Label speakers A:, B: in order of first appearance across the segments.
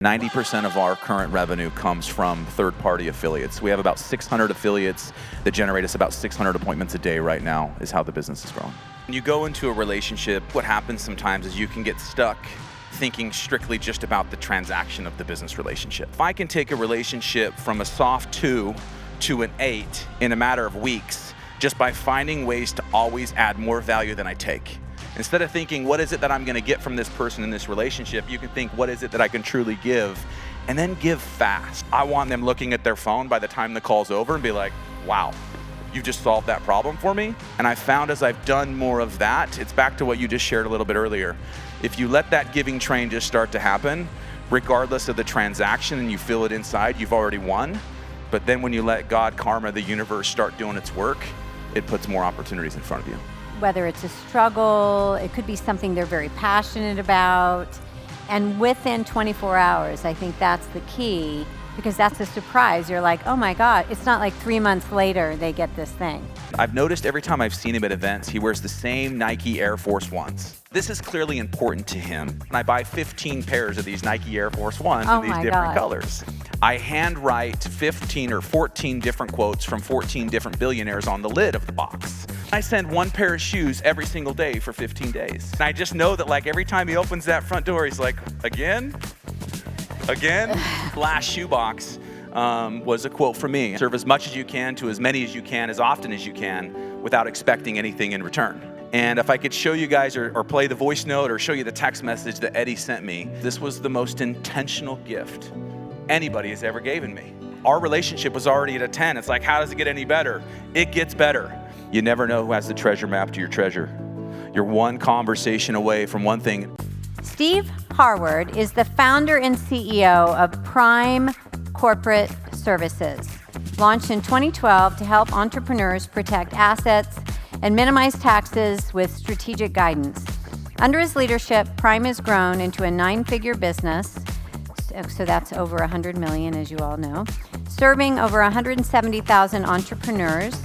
A: 90% of our current revenue comes from third-party affiliates. We have about 600 affiliates that generate us about 600 appointments a day right now, is how the business is growing. When you go into a relationship, what happens sometimes is you can get stuck thinking strictly just about the transaction of the business relationship. If I can take a relationship from a soft 2 to an 8 in a matter of weeks, just by finding ways to always add more value than I take. Instead of thinking, what is it that I'm gonna get from this person in this relationship, you can think, what is it that I can truly give? And then give fast. I want them looking at their phone by the time the call's over and be like, wow, you just solved that problem for me? And I found as I've done more of that, it's back to what you just shared a little bit earlier. If you let that giving train just start to happen, regardless of the transaction, and you feel it inside, you've already won. But then when you let God, karma, the universe start doing its work, it puts more opportunities in front of you.
B: Whether it's a struggle, it could be something they're very passionate about. And within 24 hours, I think that's the key, because that's a surprise. You're like, oh my God, it's not like 3 months later they get this thing.
A: I've noticed every time I've seen him at events, he wears the same Nike Air Force Ones. This is clearly important to him. And I buy 15 pairs of these Nike Air Force Ones in these different colors. I handwrite 15 or 14 different quotes from 14 different billionaires on the lid of the box. I send one pair of shoes every single day for 15 days. And I just know that like every time he opens that front door, he's like, again? Again? Last shoebox was a quote from me. Serve as much as you can to as many as you can, as often as you can, without expecting anything in return. And if I could show you guys or play the voice note or show you the text message that Eddie sent me, this was the most intentional gift anybody has ever given me. Our relationship was already at a 10. It's like, how does it get any better? It gets better. You never know who has the treasure map to your treasure. You're one conversation away from one thing.
B: Steve Harward is the founder and CEO of Prime Corporate Services, launched in 2012 to help entrepreneurs protect assets and minimize taxes with strategic guidance. Under his leadership, Prime has grown into a 9-figure business, so that's over 100 million, as you all know, serving over 170,000 entrepreneurs,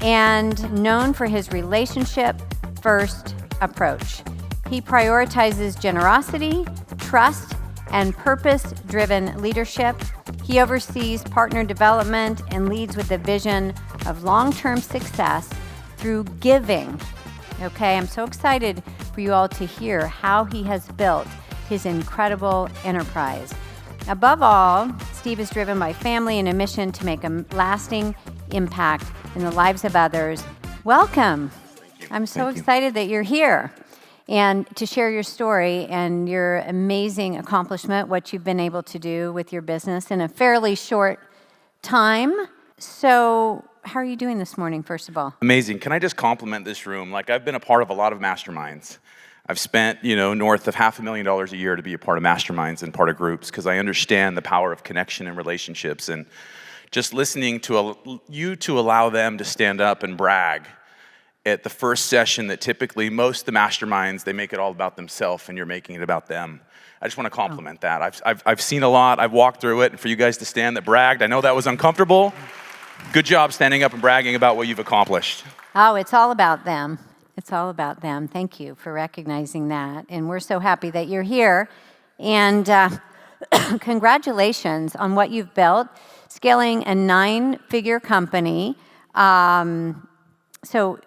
B: and known for his relationship-first approach. He prioritizes generosity, trust, and purpose-driven leadership. He oversees partner development and leads with a vision of long-term success through giving. Okay, I'm so excited for you all to hear how he has built his incredible enterprise. Above all, Steve is driven by family and a mission to make a lasting impact in the lives of others. Welcome. I'm so excited that you're here and to share your story and your amazing accomplishment, what you've been able to do with your business in a fairly short time. So how are you doing this morning, first of all?
A: Amazing. Can I just compliment this room? Like, I've been a part of a lot of masterminds. I've spent, north of $500,000 a year to be a part of masterminds and part of groups because I understand the power of connection and relationships, and just listening to you to allow them to stand up and brag at the first session that typically most of the masterminds, they make it all about themselves and you're making it about them. I just want to compliment that. I've seen a lot, I've walked through it, and for you guys to stand that bragged, I know that was uncomfortable. Good job standing up and bragging about what you've accomplished.
B: Oh, it's all about them. It's all about them. Thank you for recognizing that. And we're so happy that you're here. And congratulations on what you've built, scaling a 9-figure company. So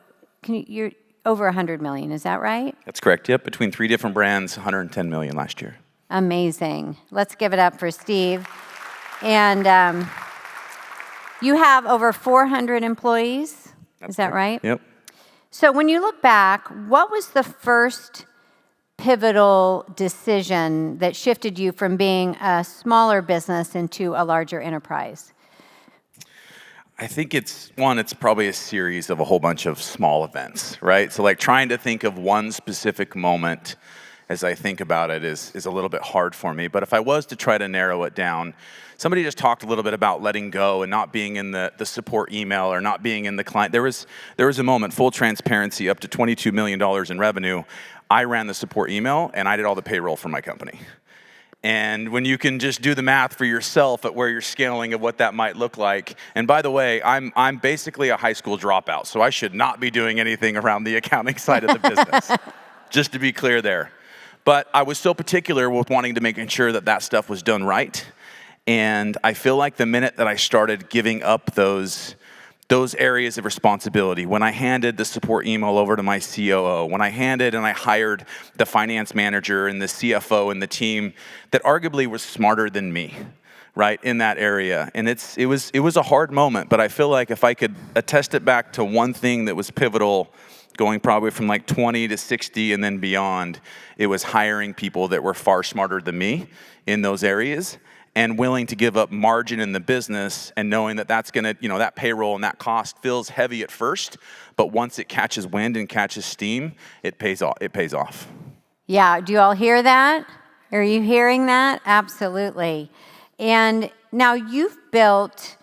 B: you're over 100 million, is that right?
A: That's correct, yep. Between 3 different brands, 110 million last year.
B: Amazing. Let's give it up for Steve. And you have over 400 employees, is that right?
A: Yep.
B: So when you look back, what was the first pivotal decision that shifted you from being a smaller business into a larger enterprise?
A: I think it's probably a series of a whole bunch of small events, right? So like trying to think of one specific moment as I think about it is a little bit hard for me. But if I was to try to narrow it down, somebody just talked a little bit about letting go and not being in the support email or not being in the client. There was a moment, full transparency, up to $22 million in revenue. I ran the support email and I did all the payroll for my company. And when you can just do the math for yourself at where you're scaling of what that might look like. And by the way, I'm basically a high school dropout, so I should not be doing anything around the accounting side of the business. Just to be clear there. But I was so particular with wanting to make sure that that stuff was done right. And I feel like the minute that I started giving up those areas of responsibility, when I handed the support email over to my COO, when I handed and I hired the finance manager and the CFO and the team that arguably was smarter than me, right, in that area. And it was a hard moment, but I feel like if I could attest it back to one thing that was pivotal, going probably from like 20 to 60 and then beyond, it was hiring people that were far smarter than me in those areas and willing to give up margin in the business and knowing that that's gonna, that payroll and that cost feels heavy at first, but once it catches wind and catches steam, it pays off.
B: Yeah, do you all hear that? Are you hearing that? Absolutely. And now you've built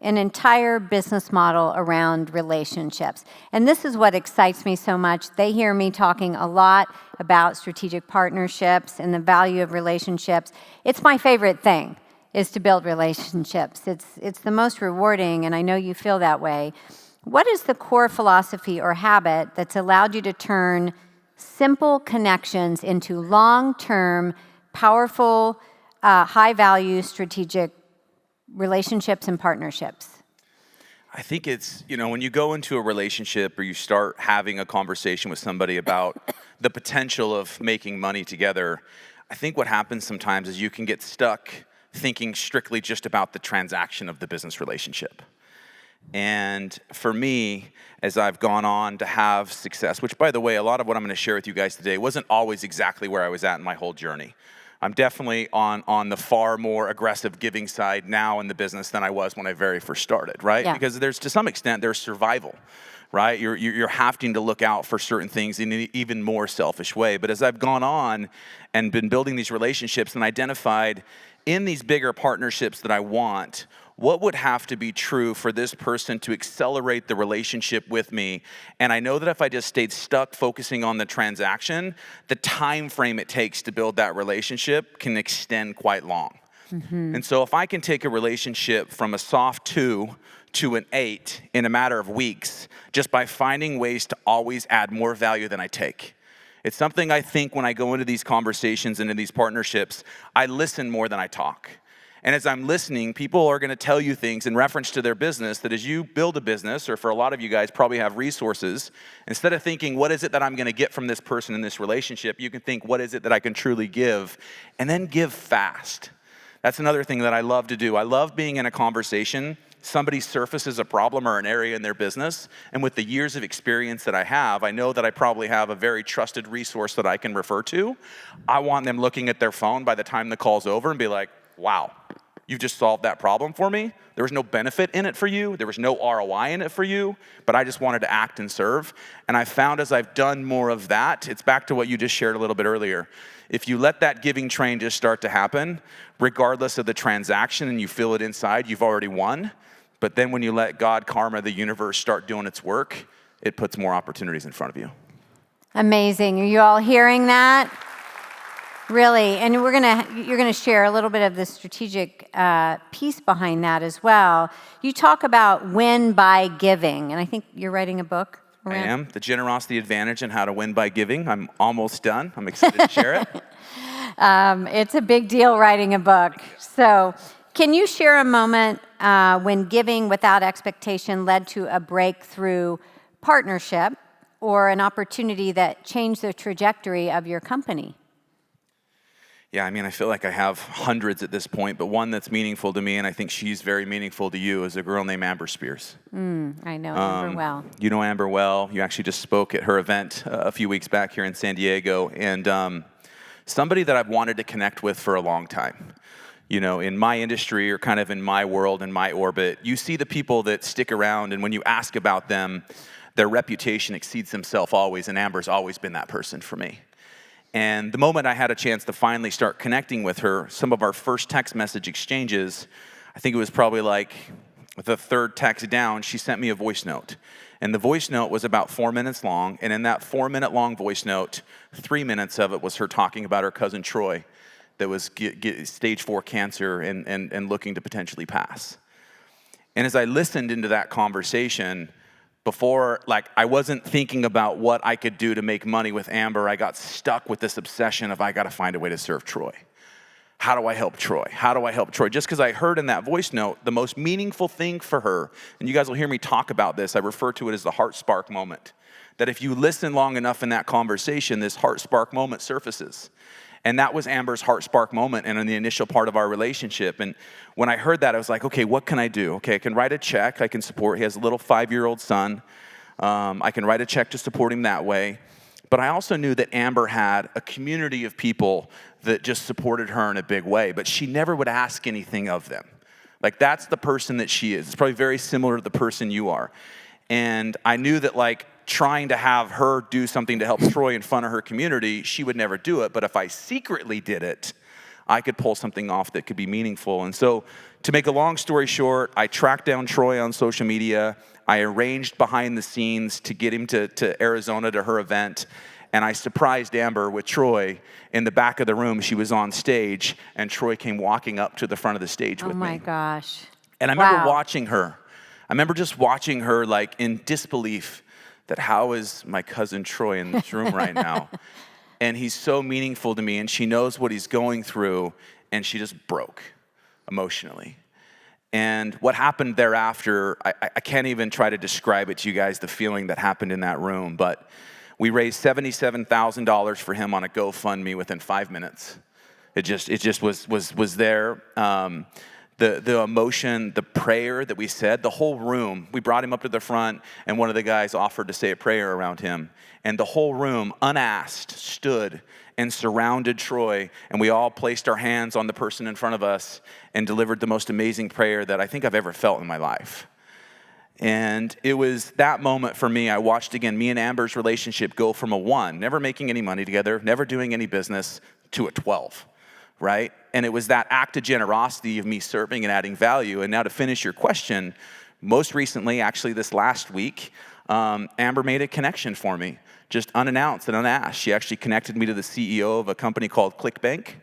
B: an entire business model around relationships. And this is what excites me so much. They hear me talking a lot about strategic partnerships and the value of relationships. It's my favorite thing, is to build relationships. It's the most rewarding, and I know you feel that way. What is the core philosophy or habit that's allowed you to turn simple connections into long-term, powerful, high-value strategic relationships and partnerships?
A: I think it's, when you go into a relationship or you start having a conversation with somebody about the potential of making money together, I think what happens sometimes is you can get stuck thinking strictly just about the transaction of the business relationship. And for me, as I've gone on to have success, which by the way, a lot of what I'm going to share with you guys today wasn't always exactly where I was at in my whole journey. I'm definitely on the far more aggressive giving side now in the business than I was when I very first started, right?
B: Yeah.
A: Because to some extent, there's survival, right? You're having to look out for certain things in an even more selfish way. But as I've gone on and been building these relationships and identified in these bigger partnerships that I want, what would have to be true for this person to accelerate the relationship with me? And I know that if I just stayed stuck focusing on the transaction, the time frame it takes to build that relationship can extend quite long. Mm-hmm. And so if I can take a relationship from a soft 2 to an 8 in a matter of weeks, just by finding ways to always add more value than I take. It's something I think when I go into these conversations and in these partnerships, I listen more than I talk. And as I'm listening, people are going to tell you things in reference to their business that as you build a business, or for a lot of you guys probably have resources, instead of thinking, what is it that I'm going to get from this person in this relationship, you can think, what is it that I can truly give? And then give fast. That's another thing that I love to do. I love being in a conversation. Somebody surfaces a problem or an area in their business, and with the years of experience that I have, I know that I probably have a very trusted resource that I can refer to. I want them looking at their phone by the time the call's over and be like, wow, you've just solved that problem for me. There was no benefit in it for you. There was no ROI in it for you, but I just wanted to act and serve. And I found as I've done more of that, it's back to what you just shared a little bit earlier. If you let that giving train just start to happen, regardless of the transaction, and you feel it inside, you've already won. But then when you let God, karma, the universe start doing its work, it puts more opportunities in front of you.
B: Amazing. Are you all hearing that? Really, and you're gonna share a little bit of the strategic piece behind that as well. You talk about win by giving, and I think you're writing a book around.
A: I am. The Generosity Advantage and How to Win by Giving. I'm almost done. I'm excited to share it.
B: It's a big deal writing a book. So can you share a moment when giving without expectation led to a breakthrough partnership or an opportunity that changed the trajectory of your company?
A: Yeah, I mean, I feel like I have hundreds at this point, but one that's meaningful to me, and I think she's very meaningful to you, is a girl named Amber Spears.
B: I know Amber well.
A: You know Amber well. You actually just spoke at her event a few weeks back here in San Diego, and somebody that I've wanted to connect with for a long time. In my industry or kind of in my world, in my orbit, you see the people that stick around, and when you ask about them, their reputation exceeds themselves always, and Amber's always been that person for me. And the moment I had a chance to finally start connecting with her, some of our first text message exchanges, I think it was probably like the third text down, she sent me a voice note. And the voice note was about 4 minutes long, and in that 4-minute long voice note, 3 minutes of it was her talking about her cousin Troy that was stage 4 cancer and looking to potentially pass. And as I listened into that conversation, Before, like, I wasn't thinking about what I could do to make money with Amber. I got stuck with this obsession of I got to find a way to serve Troy. How do I help Troy? How do I help Troy? Just because I heard in that voice note, the most meaningful thing for her, and you guys will hear me talk about this, I refer to it as the heart spark moment. That if you listen long enough in that conversation, this heart spark moment surfaces. And that was Amber's heart spark moment and in the initial part of our relationship. And when I heard that, I was like, okay, what can I do? Okay, I can write a check. I can support. He has a little 5-year-old son. I can write a check to support him that way. But I also knew that Amber had a community of people that just supported her in a big way. But she never would ask anything of them. Like, that's the person that she is. It's probably very similar to the person you are. And I knew that, like, trying to have her do something to help Troy in front of her community, she would never do it. But if I secretly did it, I could pull something off that could be meaningful. And so, to make a long story short, I tracked down Troy on social media. I arranged behind the scenes to get him to Arizona to her event. And I surprised Amber with Troy in the back of the room. She was on stage, and Troy came walking up to the front of the stage with me.
B: Oh my gosh.
A: And I remember watching her. I remember just watching her, like, in disbelief that how is my cousin Troy in this room right now? And he's so meaningful to me, and she knows what he's going through, and she just broke emotionally. And what happened thereafter, I can't even try to describe it to you guys, the feeling that happened in that room, but we raised $77,000 for him on a GoFundMe within 5 minutes. It just was there. The emotion, the prayer that we said, the whole room, we brought him up to the front, and one of the guys offered to say a prayer around him. And the whole room, unasked, stood and surrounded Troy, and we all placed our hands on the person in front of us and delivered the most amazing prayer that I think I've ever felt in my life. And it was that moment for me. I watched, again, me and Amber's relationship go from a 1, never making any money together, never doing any business, to a 12. Right? And it was that act of generosity of me serving and adding value. And now to finish your question, most recently, actually this last week, Amber made a connection for me, just unannounced and unasked. She actually connected me to the CEO of a company called ClickBank.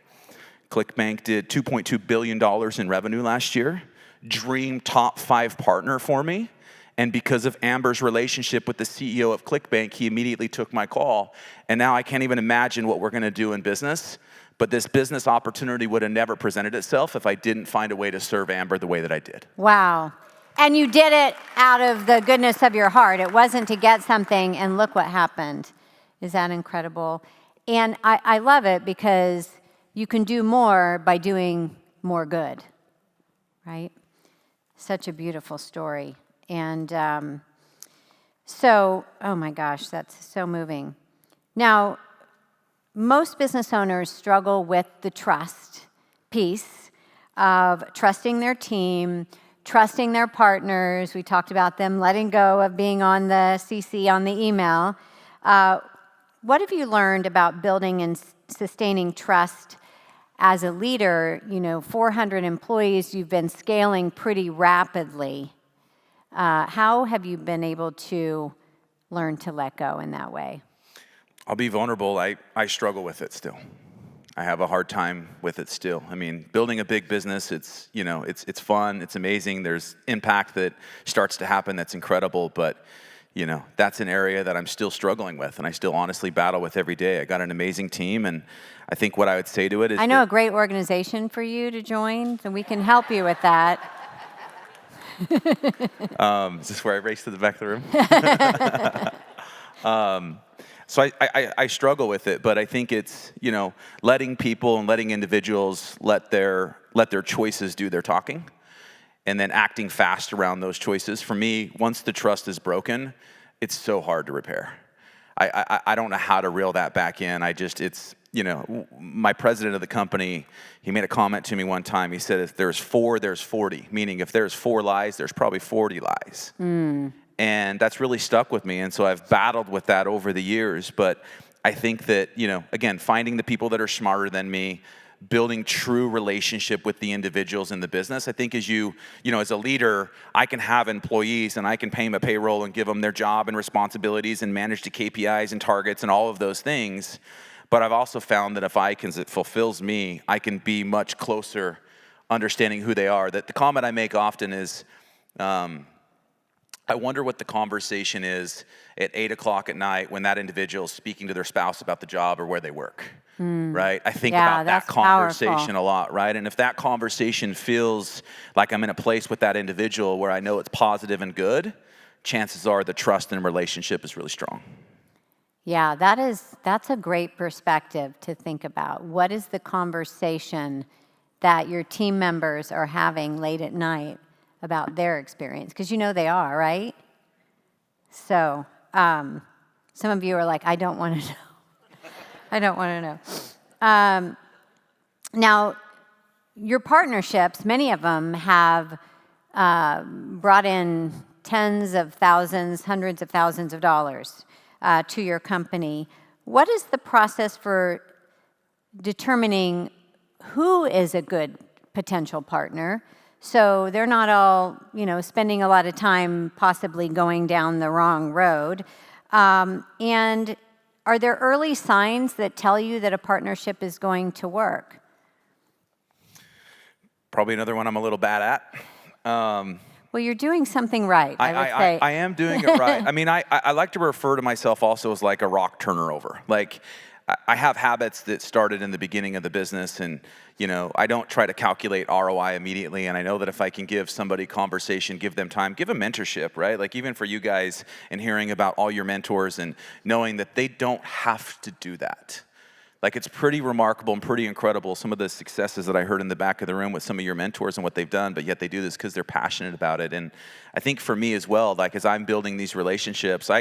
A: ClickBank did $2.2 billion in revenue last year, dream top 5 partner for me. And because of Amber's relationship with the CEO of ClickBank, he immediately took my call. And now I can't even imagine what we're going to do in business. But this business opportunity would have never presented itself if I didn't find a way to serve Amber the way that I did.
B: Wow. And you did it out of the goodness of your heart. It wasn't to get something and look what happened. Is that incredible? And I love it because you can do more by doing more good, right? Such a beautiful story. And oh my gosh, that's so moving. Now, most business owners struggle with the trust piece of trusting their team, trusting their partners. We talked about them letting go of being on the CC on the email. What have you learned about building and sustaining trust as a leader? 400 employees, you've been scaling pretty rapidly. How have you been able to learn to let go in that way?
A: I'll be vulnerable. I struggle with it still. I have a hard time with it still. I mean, building a big business, it's fun, it's amazing. There's impact that starts to happen that's incredible, but that's an area that I'm still struggling with, and I still honestly battle with every day. I got an amazing team, and I think what I would say to it is
B: I know a great organization for you to join, so we can help you with that.
A: Is this where I race to the back of the room? So I struggle with it, but I think it's, letting people and letting individuals let their choices do their talking, and then acting fast around those choices. For me, once the trust is broken, it's so hard to repair. I don't know how to reel that back in. My president of the company, he made a comment to me one time. He said, if there's 4, there's 40, meaning if there's 4 lies, there's probably 40 lies. And that's really stuck with me. And so I've battled with that over the years. But I think that, again, finding the people that are smarter than me, building true relationship with the individuals in the business. I think as as a leader, I can have employees and I can pay them a payroll and give them their job and responsibilities and manage the KPIs and targets and all of those things. But I've also found that if it fulfills me, I can be much closer understanding who they are. That the comment I make often is, I wonder what the conversation is at 8 o'clock at night when that individual is speaking to their spouse about the job or where they work, right? I think about that conversation
B: powerful.
A: a lot, right? And if that conversation feels like I'm in a place with that individual where I know it's positive and good, chances are the trust in a relationship is really strong.
B: Yeah, that's a great perspective to think about. What is the conversation that your team members are having late at night about their experience? Because you know they are, right? So some of you are like, I don't want to know. I don't want to know. Now, your partnerships, many of them have brought in tens of thousands, hundreds of thousands of dollars to your company. What is the process for determining who is a good potential partner? So they're not all, spending a lot of time possibly going down the wrong road. And are there early signs that tell you that a partnership is going to work?
A: Probably another one I'm a little bad at.
B: Well, you're doing something right, I would say.
A: I am doing it right. I mean, I like to refer to myself also as like a rock turner over. Like, I have habits that started in the beginning of the business, and I don't try to calculate ROI immediately. And I know that if I can give somebody conversation, give them time, give them mentorship, right? Like even for you guys and hearing about all your mentors and knowing that they don't have to do that. Like it's pretty remarkable and pretty incredible some of the successes that I heard in the back of the room with some of your mentors and what they've done, but yet they do this because they're passionate about it. And I think for me as well, like as I'm building these relationships,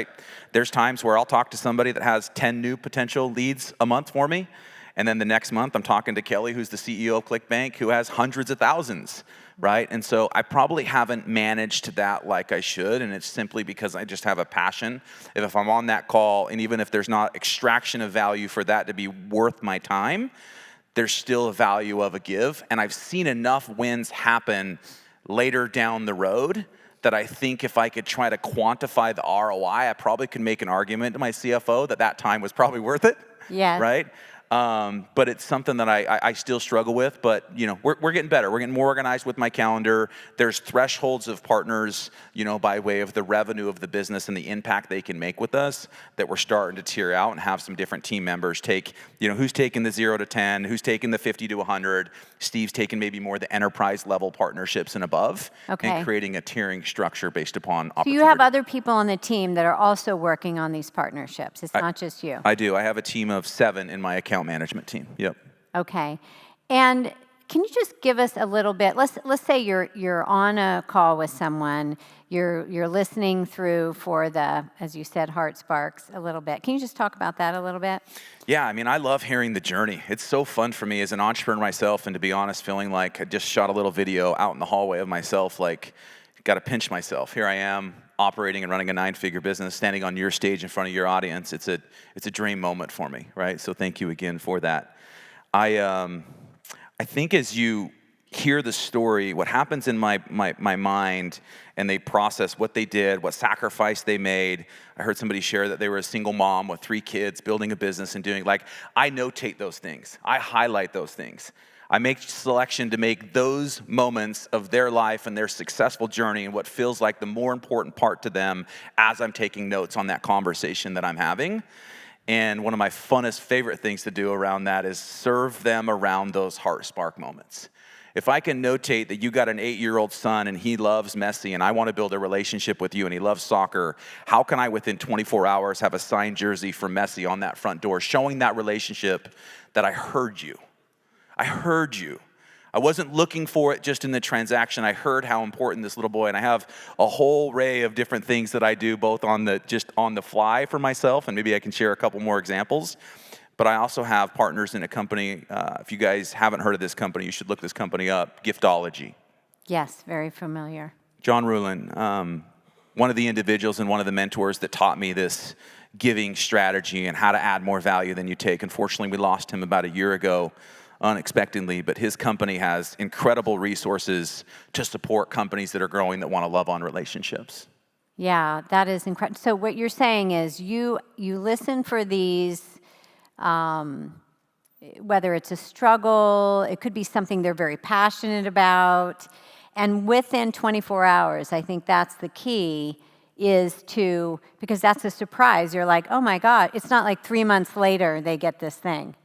A: there's times where I'll talk to somebody that has 10 new potential leads a month for me. And then the next month I'm talking to Kelly, who's the CEO of ClickBank, who has hundreds of thousands, right? And so I probably haven't managed that like I should, and it's simply because I just have a passion. If I'm on that call, and even if there's not extraction of value for that to be worth my time, there's still a value of a give. And I've seen enough wins happen later down the road that I think if I could try to quantify the ROI, I probably could make an argument to my CFO that time was probably worth it,
B: yes.
A: Right? But it's something that I still struggle with, but we're getting better. We're getting more organized with my calendar. There's thresholds of partners, by way of the revenue of the business and the impact they can make with us that we're starting to tier out and have some different team members take, who's taking the 0 to 10, who's taking the 50 to 100. Steve's taking maybe more the enterprise level partnerships and above, and creating a tiering structure based upon opportunity.
B: So you have other people on the team that are also working on these partnerships. It's not just you.
A: I do. I have a team of 7 in my account management team. Yep.
B: Okay. And can you just give us a little bit? Let's say you're on a call with someone. You're listening through for the, as you said, heart sparks a little bit. Can you just talk about that a little bit?
A: Yeah, I mean, I love hearing the journey. It's so fun for me as an entrepreneur myself, and to be honest, feeling like I just shot a little video out in the hallway of myself, like, got to pinch myself. Here I am, operating and running a 9-figure business, standing on your stage in front of your audience. It's a dream moment for me, right? So thank you again for that. I think as you hear the story, what happens in my mind, and they process what they did, what sacrifice they made. I heard somebody share that they were a single mom with 3 kids, building a business and doing, I notate those things. I highlight those things. I make selection to make those moments of their life and their successful journey and what feels like the more important part to them as I'm taking notes on that conversation that I'm having. And one of my funnest, favorite things to do around that is serve them around those heart spark moments. If I can notate that you got an 8-year-old son and he loves Messi and I want to build a relationship with you and he loves soccer, how can I within 24 hours have a signed jersey for Messi on that front door, showing that relationship that I heard you? I heard you. I wasn't looking for it just in the transaction. I heard how important this little boy, and I have a whole array of different things that I do both on the fly for myself, and maybe I can share a couple more examples. But I also have partners in a company. If you guys haven't heard of this company, you should look this company up, Giftology.
B: Yes, very familiar.
A: John Rulin, one of the individuals and one of the mentors that taught me this giving strategy and how to add more value than you take. Unfortunately, we lost him about a year ago, unexpectedly, but his company has incredible resources to support companies that are growing that want to love on relationships.
B: Yeah, that is incredible. So what you're saying is you listen for these, whether it's a struggle, it could be something they're very passionate about, and within 24 hours, I think that's the key, because that's a surprise. You're like, oh my God, it's not like 3 months later they get this thing.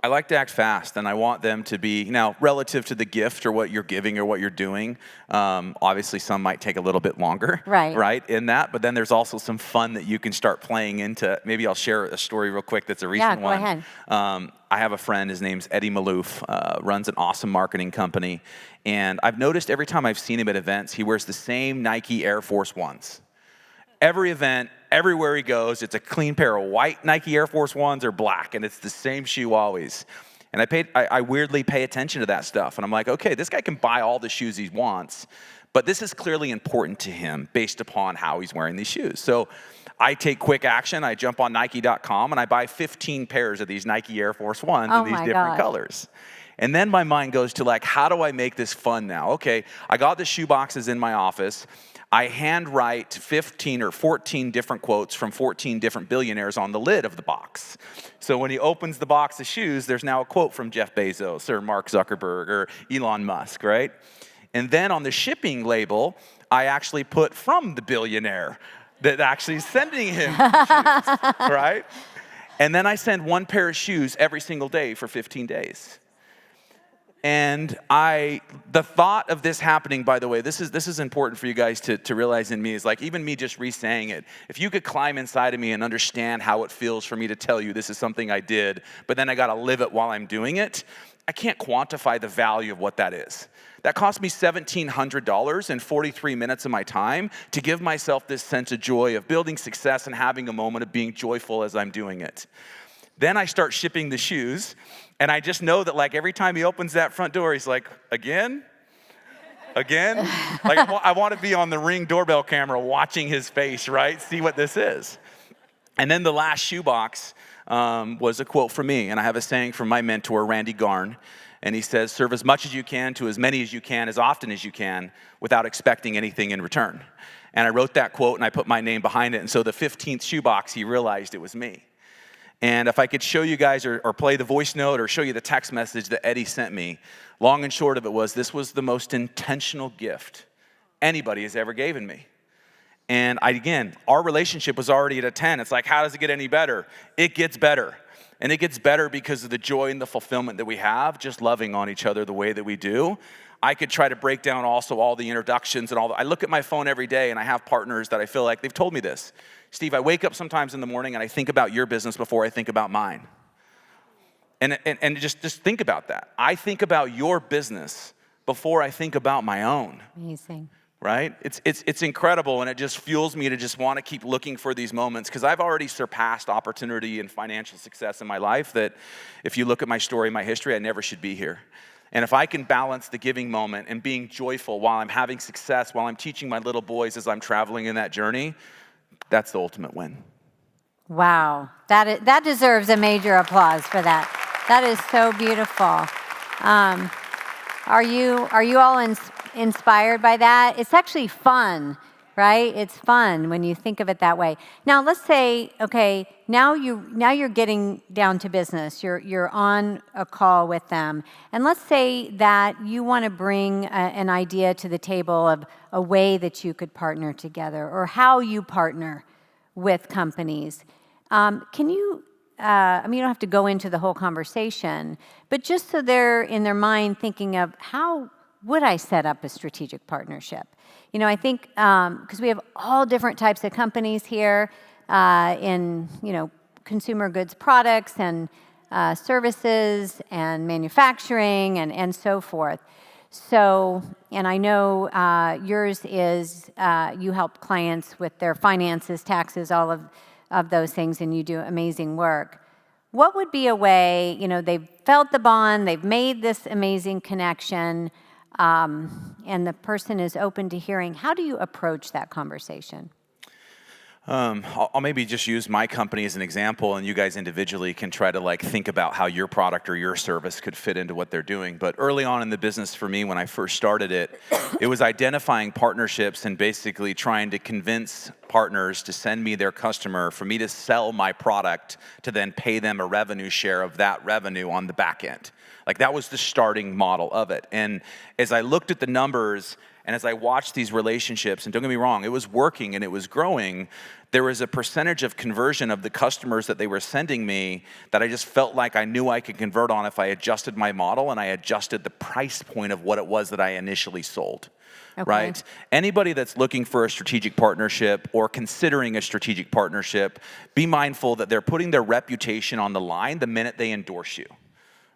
A: I like to act fast, and I want them to be, now, relative to the gift or what you're giving or what you're doing, obviously some might take a little bit longer, right, in that, but then there's also some fun that you can start playing into. Maybe I'll share a story real quick that's a recent one.
B: Yeah, go ahead.
A: I have a friend, his name's Eddie Malouf, runs an awesome marketing company, and I've noticed every time I've seen him at events, he wears the same Nike Air Force Ones. Every event, everywhere he goes, it's a clean pair of white Nike Air Force Ones or black, and it's the same shoe always. And I weirdly pay attention to that stuff, and I'm like, okay, this guy can buy all the shoes he wants, but this is clearly important to him based upon how he's wearing these shoes. So I take quick action. I jump on Nike.com, and I buy 15 pairs of these Nike Air Force Ones in these different colors. And then my mind goes to like, how do I make this fun now? Okay, I got the shoe boxes in my office. I handwrite 15 or 14 different quotes from 14 different billionaires on the lid of the box. So when he opens the box of shoes, there's now a quote from Jeff Bezos or Mark Zuckerberg or Elon Musk, right? And then on the shipping label, I actually put from the billionaire that actually is sending him shoes, right? And then I send one pair of shoes every single day for 15 days. And the thought of this happening, by the way, this is important for you guys to realize in me, is like even me just re-saying it. If you could climb inside of me and understand how it feels for me to tell you this is something I did, but then I got to live it while I'm doing it, I can't quantify the value of what that is. That cost me $1,700 and 43 minutes of my time to give myself this sense of joy of building success and having a moment of being joyful as I'm doing it. Then I start shipping the shoes, and I just know that like every time he opens that front door, he's like, again? Again? Like I want to be on the Ring doorbell camera watching his face, right? See what this is. And then the last shoebox was a quote from me, and I have a saying from my mentor, Randy Garn, and he says, serve as much as you can to as many as you can, as often as you can, without expecting anything in return. And I wrote that quote, and I put my name behind it, and so the 15th shoebox, he realized it was me. And if I could show you guys or play the voice note or show you the text message that Eddie sent me, long and short of it was, this was the most intentional gift anybody has ever given me. And again, our relationship was already at a 10. It's like, how does it get any better? It gets better. And it gets better because of the joy and the fulfillment that we have, just loving on each other the way that we do. I could try to break down also all the introductions and I look at my phone every day and I have partners that I feel like they've told me this. Steve, I wake up sometimes in the morning and I think about your business before I think about mine. And just think about that. I think about your business before I think about my own.
B: Amazing.
A: Right? It's incredible, and it just fuels me to just want to keep looking for these moments because I've already surpassed opportunity and financial success in my life that if you look at my story, my history, I never should be here. And if I can balance the giving moment and being joyful while I'm having success, while I'm teaching my little boys as I'm traveling in that journey, that's the ultimate win.
B: Wow, that deserves a major applause for that. That is so beautiful. Are you all inspired by that? It's actually fun, right? It's fun when you think of it that way. Now let's say, okay, now you're getting down to business. You're on a call with them, and let's say that you want to bring an idea to the table of a way that you could partner together, or how you partner with companies. Can you? You don't have to go into the whole conversation, but just so they're in their mind thinking of how would I set up a strategic partnership? I think because we have all different types of companies here in, consumer goods products and services and manufacturing and so forth. So, and I know yours is you help clients with their finances, taxes, all of those things, and you do amazing work. What would be a way, they've felt the bond, they've made this amazing connection, and the person is open to hearing, how do you approach that conversation?
A: I'll maybe just use my company as an example, and you guys individually can try to think about how your product or your service could fit into what they're doing. But early on in the business for me, when I first started it, it was identifying partnerships and basically trying to convince partners to send me their customer for me to sell my product to then pay them a revenue share of that revenue on the back end. Like that was the starting model of it. And as I looked at the numbers and as I watched these relationships, and don't get me wrong, it was working and it was growing, there was a percentage of conversion of the customers that they were sending me that I just felt like I knew I could convert on if I adjusted my model and I adjusted the price point of what it was that I initially sold. Okay. Right? Anybody that's looking for a strategic partnership or considering a strategic partnership, be mindful that they're putting their reputation on the line the minute they endorse you.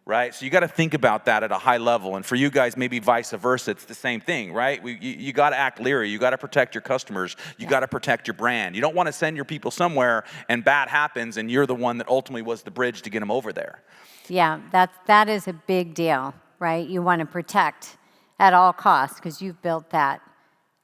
A: Right? So you got to think about that at a high level. And for you guys, maybe vice versa, it's the same thing, right? You got to act leery. You got to protect your customers. You got to protect your brand. You don't want to send your people somewhere and bad happens and you're the one that ultimately was the bridge to get them over there. Yeah, that is a big deal, right? You want to protect at all costs because you've built that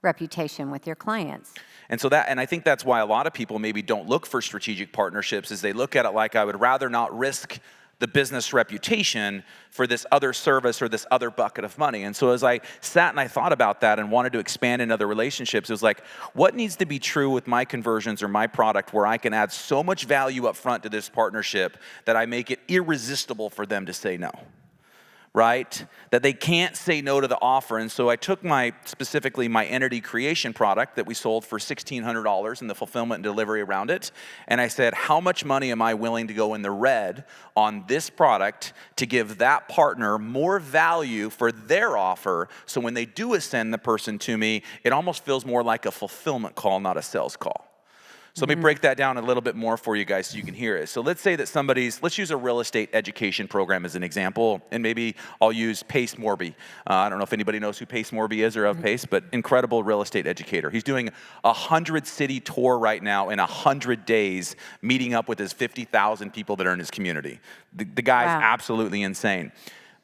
A: reputation with your clients. And so and I think that's why a lot of people maybe don't look for strategic partnerships, is they look at it like, I would rather not risk the business reputation for this other service or this other bucket of money. And so as I sat and I thought about that and wanted to expand in other relationships, it was like, what needs to be true with my conversions or my product where I can add so much value up front to this partnership that I make it irresistible for them to say no? Right? That they can't say no to the offer. And so I took specifically my entity creation product that we sold for $1,600 and the fulfillment and delivery around it. And I said, how much money am I willing to go in the red on this product to give that partner more value for their offer? So when they do ascend the person to me, it almost feels more like a fulfillment call, not a sales call. So let me break that down a little bit more for you guys so you can hear it. So let's say that let's use a real estate education program as an example, and maybe I'll use Pace Morby. I don't know if anybody knows who Pace Morby is or of Pace, but incredible real estate educator. He's doing a 100-city tour right now in 100 days, meeting up with his 50,000 people that are in his community. The guy's absolutely insane.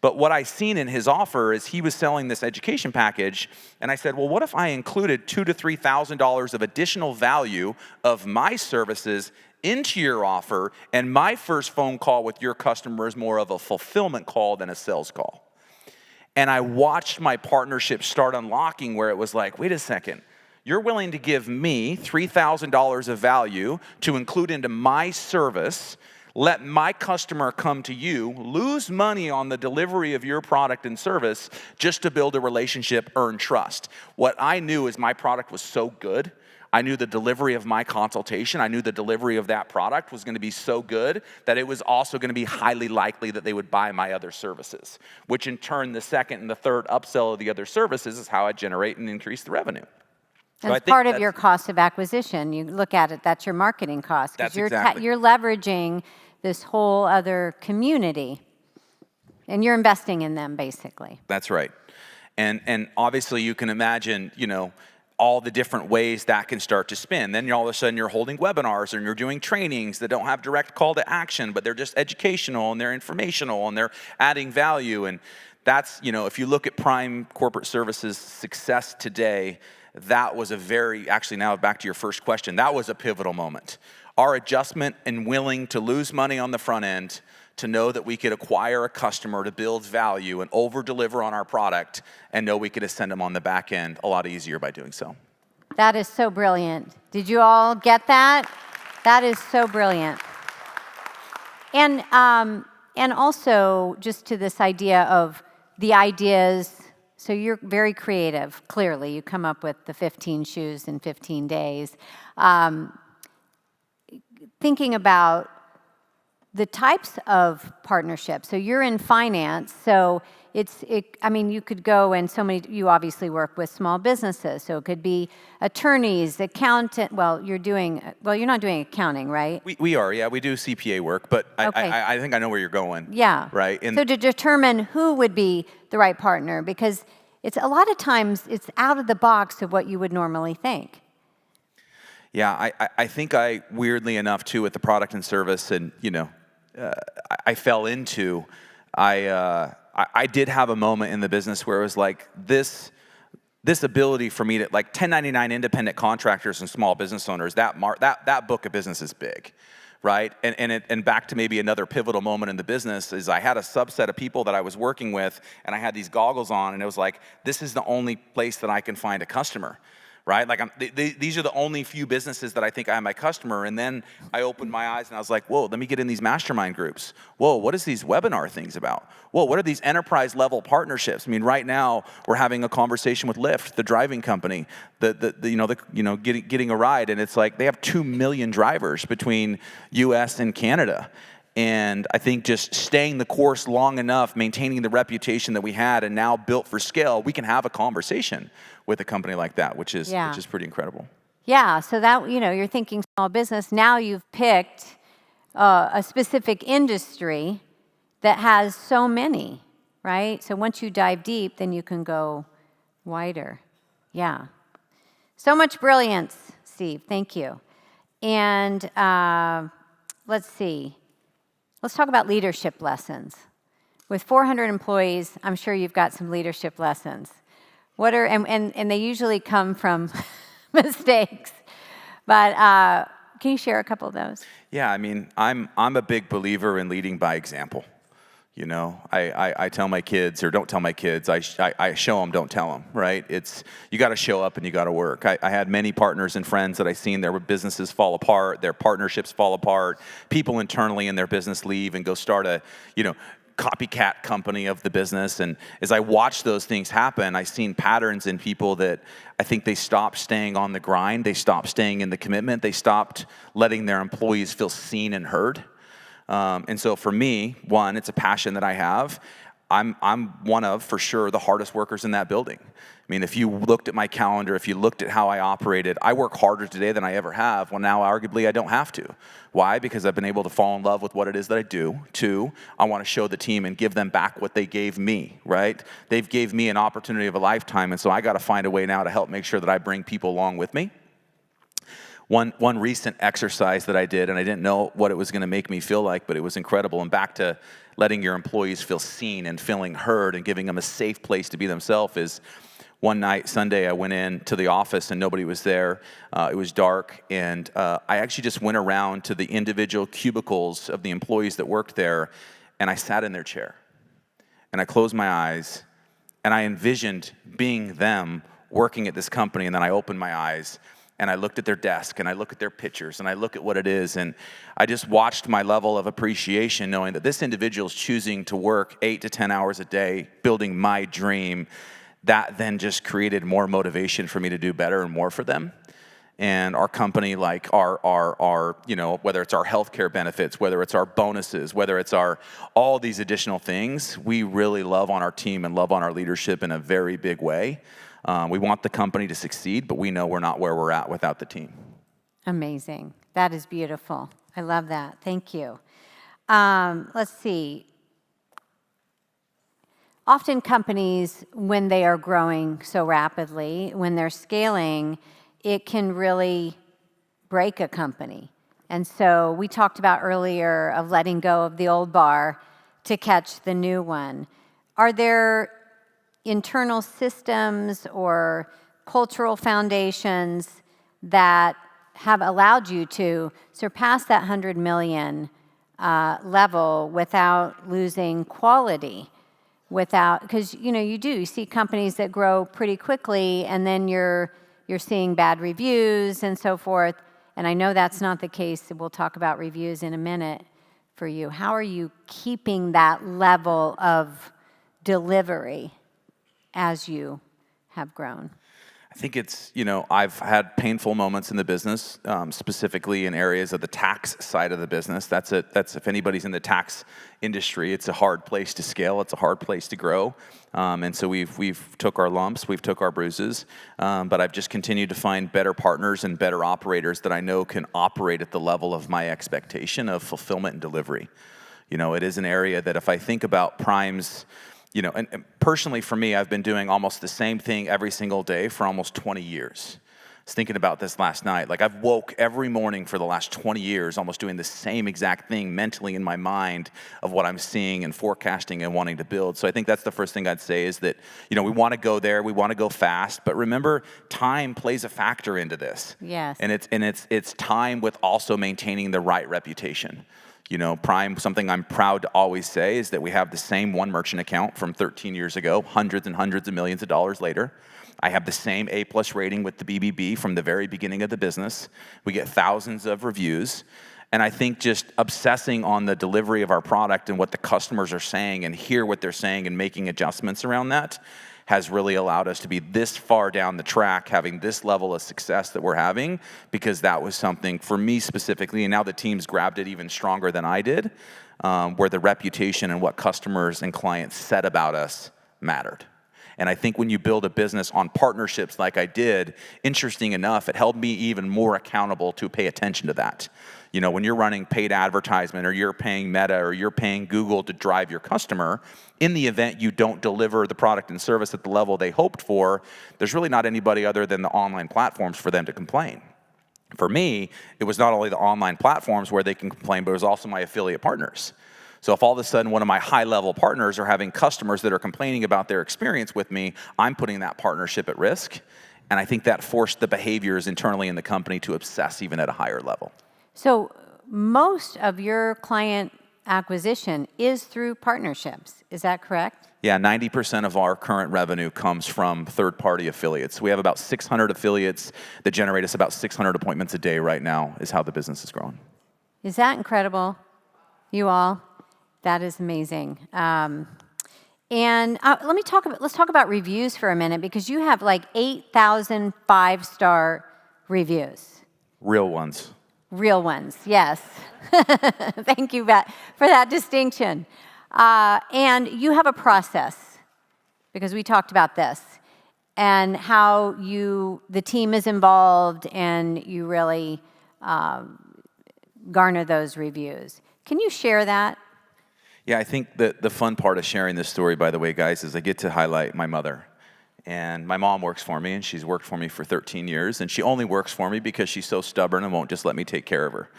A: But what I seen in his offer is he was selling this education package, and I said, well, what if I included $2,000 to $3,000 of additional value of my services into your offer, and my first phone call with your customer is more of a fulfillment call than a sales call? And I watched my partnership start unlocking where it was like, wait a second, you're willing to give me $3,000 of value to include into my service, let my customer come to you, lose money on the delivery of your product and service just to build a relationship, earn trust. What I knew is my product was so good. I knew the delivery of my consultation, I knew the delivery of that product was going to be so good that it was also going to be highly likely that they would buy my other services, which in turn, the second and the third upsell of the other services is how I generate and increase the revenue. So
B: that's part of your cost of acquisition. You look at it, that's your marketing cost.
A: That's exactly.
B: You're leveraging this whole other community, and you're investing in them, basically.
A: That's right. And obviously, you can imagine, all the different ways that can start to spin. Then all of a sudden, you're holding webinars and you're doing trainings that don't have direct call to action, but they're just educational and they're informational and they're adding value. And that's, if you look at Prime Corporate Services' success today, that was actually now back to your first question, that was a pivotal moment. Our adjustment and willing to lose money on the front end to know that we could acquire a customer to build value and over-deliver on our product and know we could ascend them on the back end a lot easier by doing so.
B: That is so brilliant. Did you all get that? That is so brilliant. And also just to this idea of the ideas. So you're very creative, clearly. You come up with the 15 shoes in 15 days. Thinking about the types of partnerships. So you're in finance, so you could go and you obviously work with small businesses, so it could be attorneys, accountant. You're not doing accounting, right?
A: We are, yeah. We do CPA work, but okay. I think I know where you're going.
B: Yeah.
A: Right.
B: So to determine who would be the right partner, because it's a lot of times it's out of the box of what you would normally think.
A: Yeah, I think weirdly enough too, with the product and service, and I fell into. I did have a moment in the business where it was like this ability for me to, like, 1099 independent contractors and small business owners. That book of business is big, right? And back to maybe another pivotal moment in the business is I had a subset of people that I was working with, and I had these goggles on, and it was like, this is the only place that I can find a customer. right? Like these are the only few businesses that I think I am my customer. And then I opened my eyes and I was like, whoa, let me get in these mastermind groups. Whoa, what is these webinar things about? Whoa, what are these enterprise level partnerships? I mean, right now we're having a conversation with Lyft, the driving company, getting a ride, and it's like they have 2 million drivers between U.S. and Canada. And I think just staying the course long enough, maintaining the reputation that we had and now built for scale, we can have a conversation with a company like that, which is pretty incredible.
B: Yeah, so that, you're thinking small business. Now you've picked a specific industry that has so many, right? So once you dive deep, then you can go wider. Yeah. So much brilliance, Steve. Thank you. And let's see. Let's talk about leadership lessons. With 400 employees, I'm sure you've got some leadership lessons. What are and they usually come from mistakes. But can you share a couple of those?
A: Yeah, I mean, I'm a big believer in leading by example. I tell my kids, or don't tell my kids, I show them, don't tell them, right? You got to show up and you got to work. I had many partners and friends that I seen their businesses fall apart, their partnerships fall apart, people internally in their business leave and go start a, copycat company of the business. And as I watched those things happen, I seen patterns in people that I think they stopped staying on the grind, they stopped staying in the commitment, they stopped letting their employees feel seen and heard. And so for me, one, it's a passion that I have. I'm one of, for sure, the hardest workers in that building. I mean, if you looked at my calendar, if you looked at how I operated, I work harder today than I ever have. Well, now arguably I don't have to. Why? Because I've been able to fall in love with what it is that I do. Two, I want to show the team and give them back what they gave me, right? They've gave me an opportunity of a lifetime, and so I got to find a way now to help make sure that I bring people along with me. One recent exercise that I did, and I didn't know what it was going to make me feel like, but it was incredible. And back to letting your employees feel seen and feeling heard and giving them a safe place to be themselves is one night, Sunday, I went in to the office and nobody was there. It was dark, and I actually just went around to the individual cubicles of the employees that worked there, and I sat in their chair. And I closed my eyes, and I envisioned being them working at this company, and then I opened my eyes, and I looked at their desk, and I looked at their pictures, and I look at what it is, and I just watched my level of appreciation knowing that this individual is choosing to work 8 to 10 hours a day, building my dream. That then just created more motivation for me to do better and more for them. And our company, like our whether it's our healthcare benefits, whether it's our bonuses, whether it's all these additional things, we really love on our team and love on our leadership in a very big way. We want the company to succeed, but we know we're not where we're at without the team.
B: Amazing. That is beautiful. I love that. Thank you. Let's see. Often companies, when they are growing so rapidly, when they're scaling, it can really break a company. And so we talked about earlier of letting go of the old bar to catch the new one. Are there internal systems or cultural foundations that have allowed you to surpass that 100 million level without losing quality? Because you see companies that grow pretty quickly, and then you're seeing bad reviews and so forth. And I know that's not the case. We'll talk about reviews in a minute for you. How are you keeping that level of delivery as you have grown?
A: I think it's, I've had painful moments in the business, specifically in areas of the tax side of the business. That's if anybody's in the tax industry, it's a hard place to scale. It's a hard place to grow. And so we've took our lumps, we've took our bruises, but I've just continued to find better partners and better operators that I know can operate at the level of my expectation of fulfillment and delivery. It is an area that if I think about Prime's, and personally for me, I've been doing almost the same thing every single day for almost 20 years. I was thinking about this last night. Like, I've woke every morning for the last 20 years almost doing the same exact thing mentally in my mind of what I'm seeing and forecasting and wanting to build. So I think that's the first thing I'd say is that, we want to go there, we want to go fast, but remember, time plays a factor into this.
B: Yes.
A: And it's time with also maintaining the right reputation. Prime, something I'm proud to always say is that we have the same one merchant account from 13 years ago, hundreds and hundreds of millions of dollars later. I have the same A+ rating with the BBB from the very beginning of the business. We get thousands of reviews. And I think just obsessing on the delivery of our product and what the customers are saying and hear what they're saying and making adjustments around that has really allowed us to be this far down the track, having this level of success that we're having, because that was something for me specifically, and now the team's grabbed it even stronger than I did, where the reputation and what customers and clients said about us mattered. And I think when you build a business on partnerships like I did, interesting enough, it held me even more accountable to pay attention to that. When you're running paid advertisement or you're paying Meta or you're paying Google to drive your customer, in the event you don't deliver the product and service at the level they hoped for, there's really not anybody other than the online platforms for them to complain. For me, it was not only the online platforms where they can complain, but it was also my affiliate partners. So if all of a sudden one of my high-level partners are having customers that are complaining about their experience with me, I'm putting that partnership at risk. And I think that forced the behaviors internally in the company to obsess even at a higher level.
B: So most of your client acquisition is through partnerships. Is that correct?
A: Yeah, 90% of our current revenue comes from third-party affiliates. We have about 600 affiliates that generate us about 600 appointments a day right now is how the business is growing.
B: Is that incredible, you all? That is amazing. Let's talk about reviews for a minute, because you have like 8,000 5-star reviews.
A: Real ones.
B: Real ones, yes. Thank you for that distinction. And you have a process, because we talked about this, and how the team is involved and you really garner those reviews. Can you share that?
A: Yeah, I think that the fun part of sharing this story, by the way, guys, is I get to highlight my mother. And my mom works for me, and she's worked for me for 13 years, and she only works for me because she's so stubborn and won't just let me take care of her.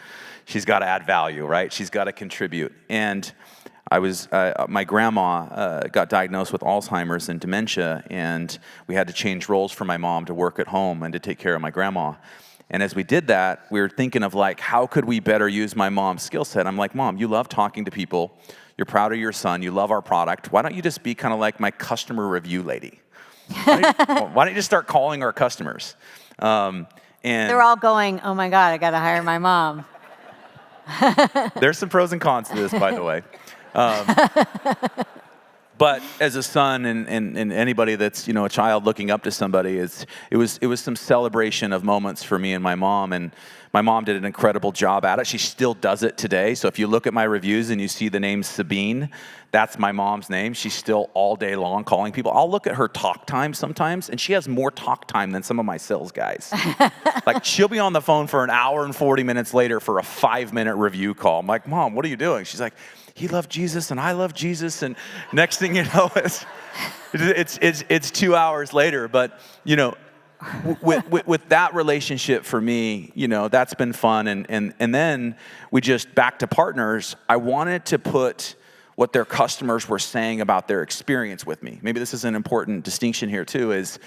A: She's got to add value, right? She's got to contribute. And my grandma got diagnosed with Alzheimer's and dementia, and we had to change roles for my mom to work at home and to take care of my grandma. And as we did that, we were thinking of how could we better use my mom's skill set? I'm like, Mom, you love talking to people. You're proud of your son. You love our product. Why don't you just be kind of like my customer review lady? Why don't you just start calling our customers? And
B: they're all going, oh my God, I got to hire my mom.
A: There's some pros and cons to this, by the way. But as a son and anybody that's a child looking up to somebody, it was some celebration of moments for me and my mom. And my mom did an incredible job at it. She still does it today. So if you look at my reviews and you see the name Sabine, that's my mom's name. She's still all day long calling people. I'll look at her talk time sometimes, and she has more talk time than some of my sales guys. She'll be on the phone for an hour and 40 minutes later for a 5-minute review call. I'm like, Mom, what are you doing? She's like, he loved Jesus and I love Jesus. And next thing you know, it's 2 hours later. But, with that relationship for me, that's been fun. And then we just back to partners. I wanted to put what their customers were saying about their experience with me. Maybe this is an important distinction here too, is,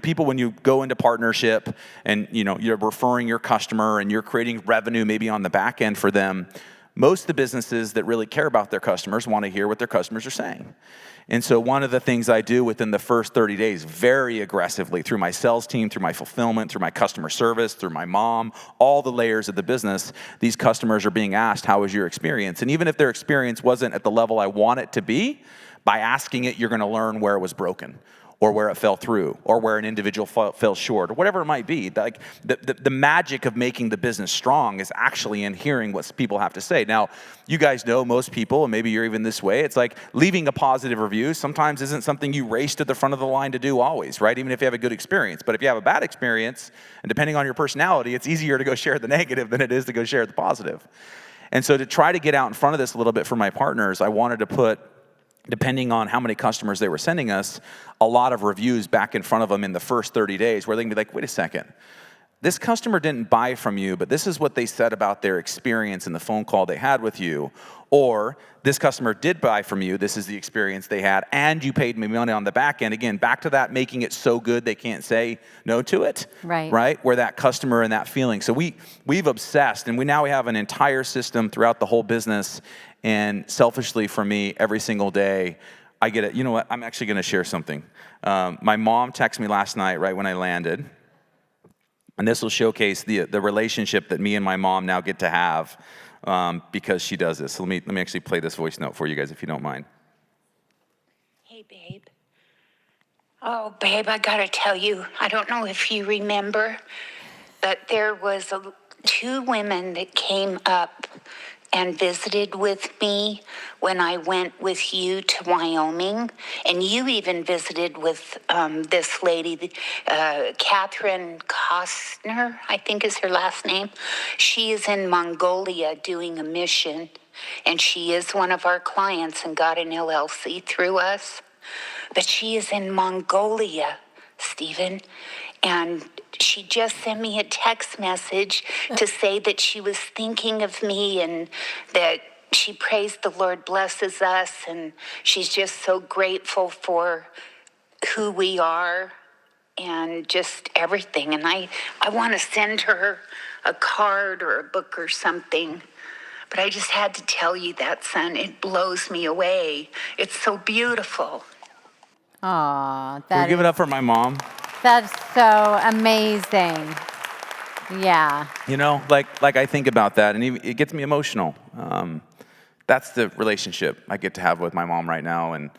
A: people, when you go into partnership and, you're referring your customer and you're creating revenue maybe on the back end for them, most of the businesses that really care about their customers want to hear what their customers are saying. And so one of the things I do within the first 30 days, very aggressively, through my sales team, through my fulfillment, through my customer service, through my mom, all the layers of the business, these customers are being asked, how was your experience? And even if their experience wasn't at the level I want it to be, by asking it, you're going to learn where it was broken, or where it fell through, or where an individual fell short, or whatever it might be. The magic of making the business strong is actually in hearing what people have to say. Now, you guys know most people, and maybe you're even this way, it's like leaving a positive review sometimes isn't something you race to the front of the line to do always, right? Even if you have a good experience. But if you have a bad experience, and depending on your personality, it's easier to go share the negative than it is to go share the positive. And so to try to get out in front of this a little bit for my partners, I wanted to put, depending on how many customers they were sending us, a lot of reviews back in front of them in the first 30 days where they can be like, wait a second, this customer didn't buy from you, but this is what they said about their experience in the phone call they had with you. Or this customer did buy from you, this is the experience they had, and you paid me money on the back end. Again, back to that, making it so good they can't say no to it. Right? Where that customer and that feeling. So we've obsessed, and we have an entire system throughout the whole business. And selfishly for me, every single day, I get it. You know what? I'm actually going to share something. My mom texted me last night right when I landed. And this will showcase the relationship that me and my mom now get to have because she does this. So let me actually play this voice note for you guys if you don't mind.
C: Hey, babe. Oh, babe, I gotta tell you, I don't know if you remember, but there was 2 women that came up and visited with me when I went with you to Wyoming. And you even visited with this lady, Catherine Costner, I think is her last name. She is in Mongolia doing a mission, and she is one of our clients and got an LLC through us. But she is in Mongolia, Stephen, and she just sent me a text message to say that she was thinking of me and that she prays the Lord blesses us, and she's just so grateful for who we are and just everything. And I want to send her a card or a book or something. But I just had to tell you that, son. It blows me away. It's so beautiful.
B: Aw,
A: Can we give it up for my mom?
B: That's so amazing. Yeah.
A: You know, like I think about that, and it gets me emotional. That's the relationship I get to have with my mom right now, and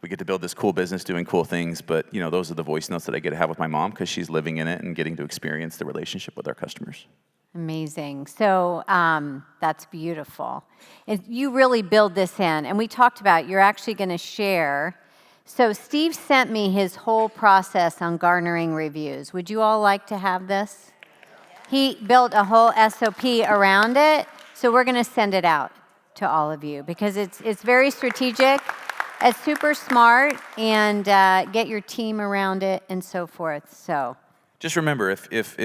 A: we get to build this cool business doing cool things, but those are the voice notes that I get to have with my mom because she's living in it and getting to experience the relationship with our customers.
B: Amazing. So that's beautiful. And you really build this in, and we talked about you're actually going to share. So Steve sent me his whole process on garnering reviews. Would you all like to have this? He built a whole SOP around it, so we're going to send it out to all of you because it's very strategic, it's super smart, and get your team around it and so forth. So
A: just remember, if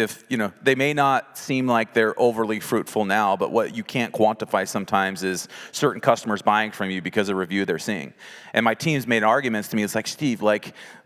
A: they may not seem like they're overly fruitful now, but what you can't quantify sometimes is certain customers buying from you because of a review they're seeing. And my team's made arguments to me. It's like, Steve,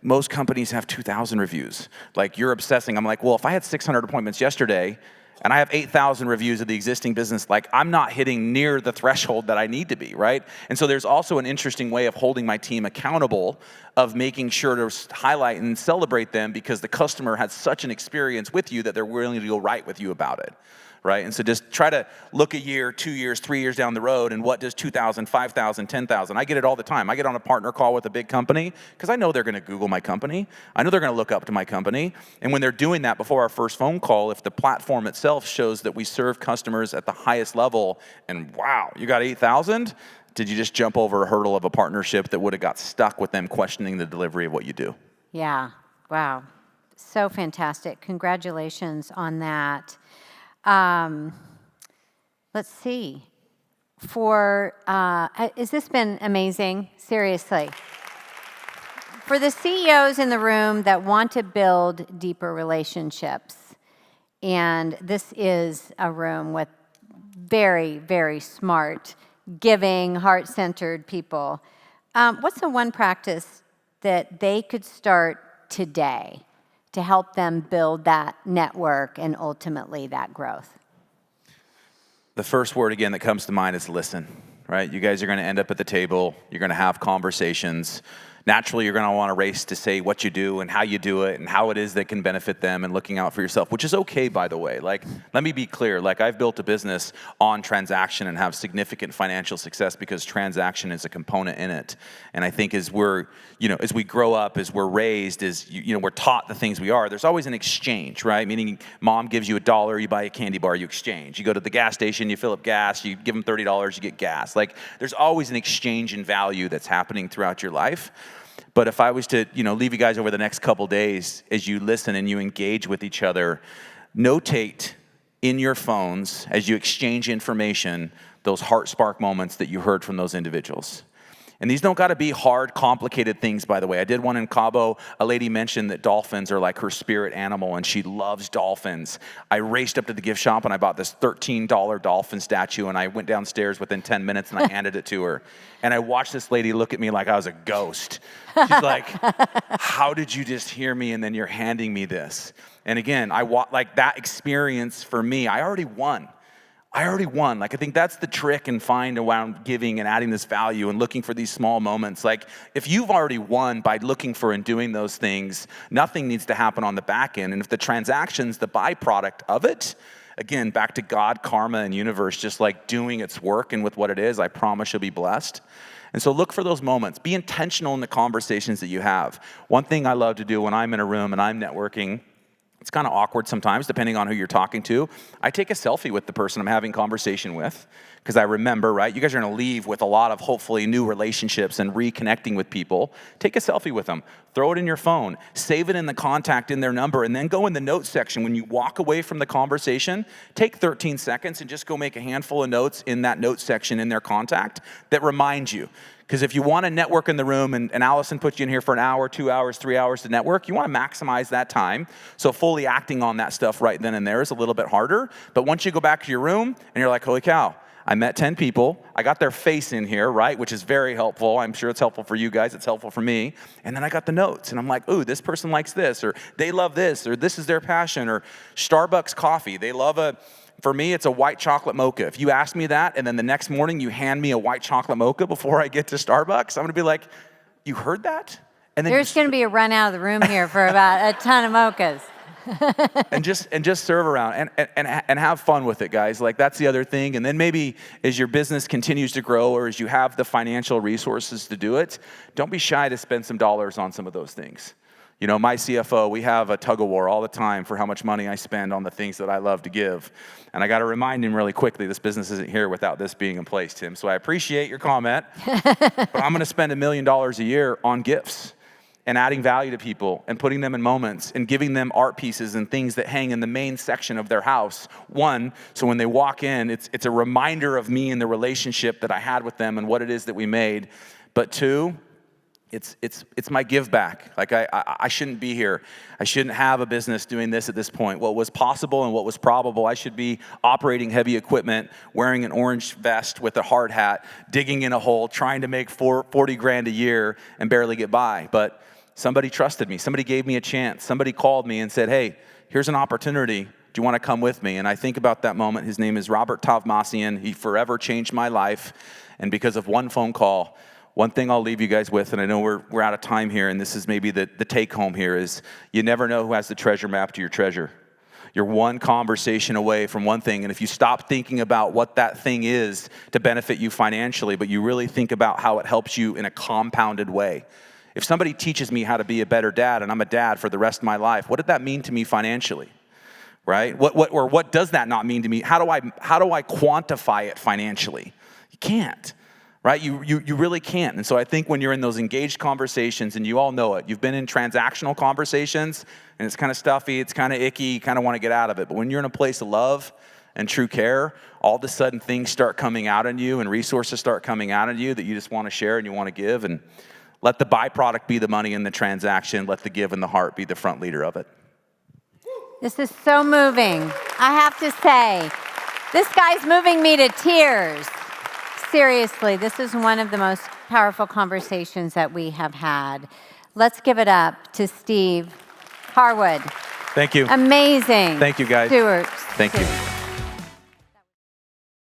A: most companies have 2,000 reviews. You're obsessing. I'm like, well, if I had 600 appointments yesterday and I have 8,000 reviews of the existing business, I'm not hitting near the threshold that I need to be, right? And so there's also an interesting way of holding my team accountable, of making sure to highlight and celebrate them because the customer had such an experience with you that they're willing to go right with you about it, right? And so just try to look a year, 2 years, 3 years down the road, and what does 2,000, 5,000, 10,000? I get it all the time. I get on a partner call with a big company because I know they're going to Google my company. I know they're going to look up to my company. And when they're doing that before our first phone call, if the platform itself shows that we serve customers at the highest level, and wow, you got 8,000? Did you just jump over a hurdle of a partnership that would have got stuck with them questioning the delivery of what you do?
B: Yeah. Wow. So fantastic. Congratulations on that. Let's see. Has this been amazing? Seriously. For the CEOs in the room that want to build deeper relationships, and this is a room with very, very smart, giving, heart-centered people, what's the one practice that they could start today to help them build that network and ultimately that growth?
A: The first word, again, that comes to mind is listen, right? You guys are going to end up at the table. You're going to have conversations. Naturally, you're going to want to race to say what you do and how you do it and how it is that can benefit them and looking out for yourself, which is okay, by the way. Let me be clear. I've built a business on transaction and have significant financial success because transaction is a component in it. And I think as we grow up, as we're raised, we're taught the things we are, there's always an exchange, right? Meaning mom gives you $1, you buy a candy bar, you exchange. You go to the gas station, you fill up gas, you give them $30, you get gas. There's always an exchange in value that's happening throughout your life. But if I was to, leave you guys over the next couple days as you listen and you engage with each other, notate in your phones as you exchange information those heart spark moments that you heard from those individuals. And these don't got to be hard, complicated things, by the way. I did one in Cabo. A lady mentioned that dolphins are like her spirit animal, and she loves dolphins. I raced up to the gift shop, and I bought this $13 dolphin statue, and I went downstairs within 10 minutes, and I handed it to her. And I watched this lady look at me like I was a ghost. She's like, how did you just hear me, and then you're handing me this? And again, like that experience for me, I already won. Like, I think that's the trick and find around giving and adding this value and looking for these small moments. Like, if you've already won by looking for and doing those things, nothing needs to happen on the back end. And if the transaction's the byproduct of it, again, back to God, karma, and universe, just like doing its work and with what it is, I promise you'll be blessed. And so look for those moments. Be intentional in the conversations that you have. One thing I love to do when I'm in a room and I'm networking, it's kind of awkward sometimes, depending on who you're talking to. I take a selfie with the person I'm having conversation with, because I remember, right? You guys are going to leave with a lot of hopefully new relationships and reconnecting with people. Take a selfie with them. Throw it in your phone. Save it in the contact in their number, and then go in the notes section. When you walk away from the conversation, take 13 seconds and just go make a handful of notes in that notes section in their contact that remind you. Because if you want to network in the room, and Allison puts you in here for an hour, 2 hours, 3 hours to network, you want to maximize that time. So fully acting on that stuff right then and there is a little bit harder. But once you go back to your room and you're like, holy cow, I met 10 people. I got their face in here, right? Which is very helpful. I'm sure it's helpful for you guys. It's helpful for me. And then I got the notes, and I'm like, ooh, this person likes this, or they love this, or this is their passion, or Starbucks coffee. They love for me, it's a white chocolate mocha. If you ask me that, and then the next morning you hand me a white chocolate mocha before I get to Starbucks, I'm going to be like, you heard that? And then
B: There's going to be a run out of the room here for about a ton of mochas.
A: and just serve around and have fun with it, guys. Like, that's the other thing. And then maybe as your business continues to grow, or as you have the financial resources to do it, don't be shy to spend some dollars on some of those things. You know, my CFO, we have a tug of war all the time for how much money I spend on the things that I love to give. And I got to remind him really quickly, this business isn't here without this being in place, Tim. So I appreciate your comment, but I'm going to spend $1 million a year on gifts and adding value to people and putting them in moments and giving them art pieces and things that hang in the main section of their house. One, so when they walk in, it's a reminder of me and the relationship that I had with them and what it is that we made. But two, it's my give back. Like, I shouldn't be here. I shouldn't have a business doing this at this point. What was possible and what was probable, I should be operating heavy equipment, wearing an orange vest with a hard hat, digging in a hole, trying to make 40 grand a year and barely get by. But somebody trusted me. Somebody gave me a chance. Somebody called me and said, hey, here's an opportunity. Do you want to come with me? And I think about that moment. His name is Robert Tavmasian. He forever changed my life. And because of one phone call, one thing I'll leave you guys with, and I know we're out of time here, and this is maybe the take home here, is you never know who has the treasure map to your treasure. You're one conversation away from one thing, and if you stop thinking about what that thing is to benefit you financially, but you really think about how it helps you in a compounded way. If somebody teaches me how to be a better dad, and I'm a dad for the rest of my life, what did that mean to me financially? Right? What does that not mean to me? How do I quantify it financially? You can't. Right? You really can't. And so I think when you're in those engaged conversations, and you all know it, you've been in transactional conversations, and it's kind of stuffy, it's kind of icky, you kind of want to get out of it. But when you're in a place of love and true care, all of a sudden things start coming out on you, and resources start coming out on you that you just want to share and you want to give. And let the byproduct be the money in the transaction. Let the give and the heart be the front leader of it.
B: This is so moving. I have to say, this guy's moving me to tears. Seriously, this is one of the most powerful conversations that we have had. Let's give it up to Steve Harward.
A: Thank you.
B: Amazing.
A: Thank you, guys.
B: Stewart.
A: Thank you.